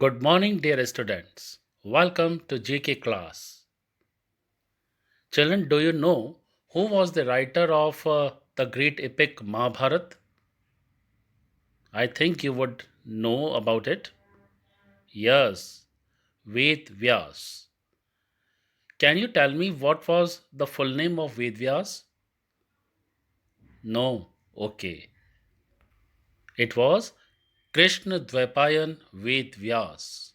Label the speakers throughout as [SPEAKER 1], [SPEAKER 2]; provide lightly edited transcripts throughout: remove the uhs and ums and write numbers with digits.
[SPEAKER 1] Good morning, dear students. Welcome to GK class. Children, do you know who was the writer of the great epic Mahabharat? I think you would know about it. Yes, Ved Vyas. Can you tell me what was the full name of Ved Vyas? No. Okay. It was Krishna Dvaipayan Ved Vyas.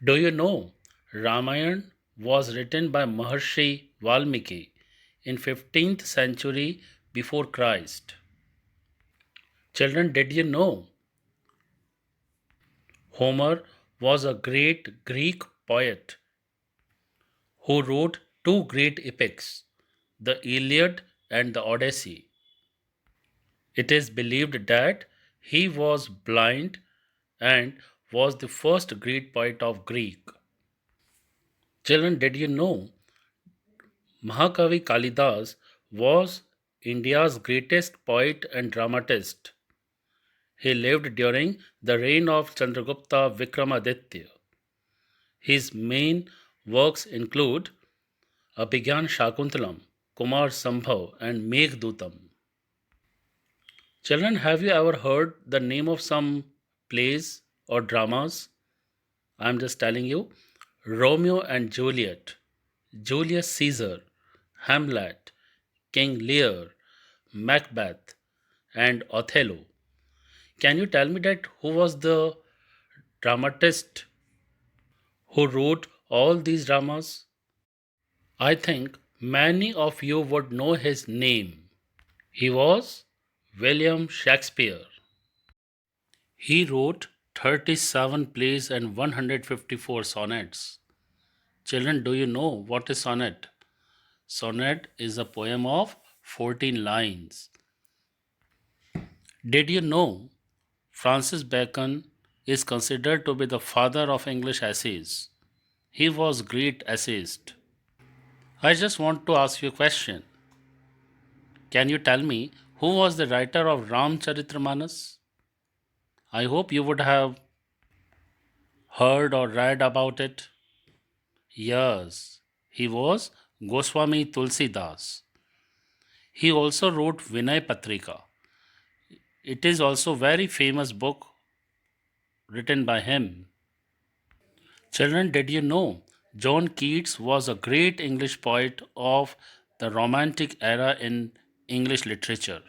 [SPEAKER 1] Do you know Ramayana was written by Maharshi Valmiki in 15th century before Christ? Children, did you know Homer was a great Greek poet who wrote two great epics, the Iliad and the Odyssey? It is believed that he was blind and was the first great poet of Greek. Children, did you know Mahakavi Kalidas was India's greatest poet and dramatist? He lived during the reign of Chandragupta Vikramaditya. His main works include Abhigyan Shakuntalam, Kumar Sambhav, and Meghdutam. Children, have you ever heard the name of some plays or dramas? I'm just telling you Romeo and Juliet, Julius Caesar, Hamlet, King Lear, Macbeth, and Othello. Can you tell me that who was the dramatist who wrote all these dramas? I think many of you would know his name. He was William Shakespeare. He wrote 37 plays and 154 sonnets. Children, do you know what is sonnet? Sonnet is a poem of 14 lines. Did you know Francis Bacon is considered to be the father of English essays? He was great essayist. I just want to ask you a question. Can you tell me who was the writer of Ramcharitramanas? I hope you would have heard or read about it. Yes, he was Goswami Tulsidas. He also wrote Vinay Patrika. It is also very famous book written by him. Children, did you know John Keats was a great English poet of the Romantic era in English literature?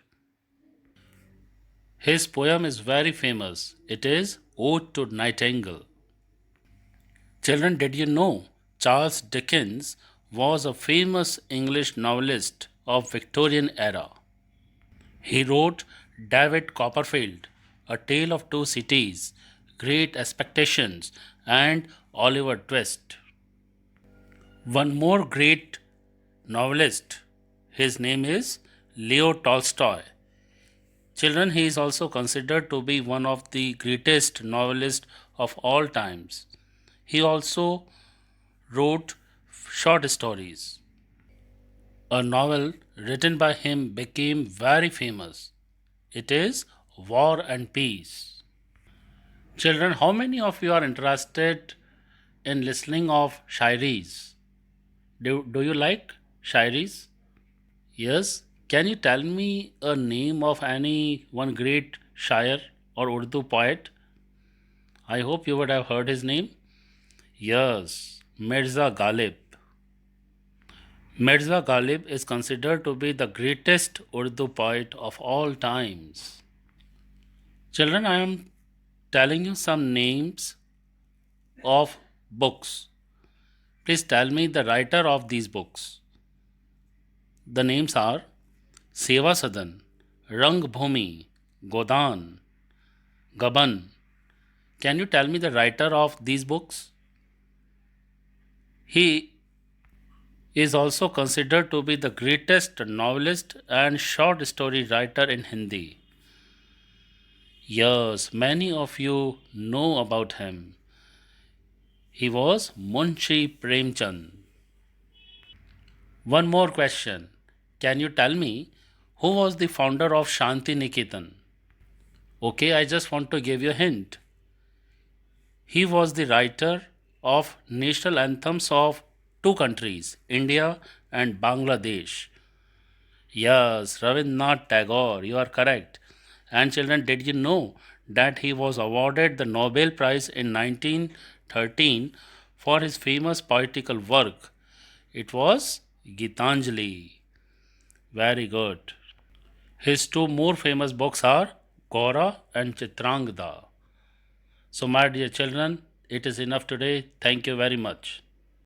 [SPEAKER 1] His poem is very famous. It is Ode to Nightingale. Children, did you know Charles Dickens was a famous English novelist of Victorian era? He wrote David Copperfield, A Tale of Two Cities, Great Expectations, and Oliver Twist. One more great novelist, his name is Leo Tolstoy. Children, he is also considered to be one of the greatest novelists of all times. He also wrote short stories. A novel written by him became very famous. It is War and Peace. Children, how many of you are interested in listening of shairis? Do you like shairis? Yes. Can you tell me a name of any one great shair or Urdu poet? I hope you would have heard his name. Yes, Mirza Ghalib. Mirza Ghalib is considered to be the greatest Urdu poet of all times. Children, I am telling you some names of books. Please tell me the writer of these books. The names are Seva Sadan, Rangbhumi, Godan, Gaban. Can you tell me the writer of these books? He is also considered to be the greatest novelist and short story writer in Hindi. Yes, many of you know about him. He was Munshi Premchand. One more question. Can you tell me who was the founder of Shanti Niketan? Okay, I just want to give you a hint. He was the writer of national anthems of two countries, India and Bangladesh. Yes, Rabindranath Tagore, you are correct. And children, did you know that he was awarded the Nobel Prize in 1913 for his famous poetical work? It was Gitanjali. Very good. His two more famous books are Gora and Chitrangada. So, my dear children, it is enough today. Thank you very much.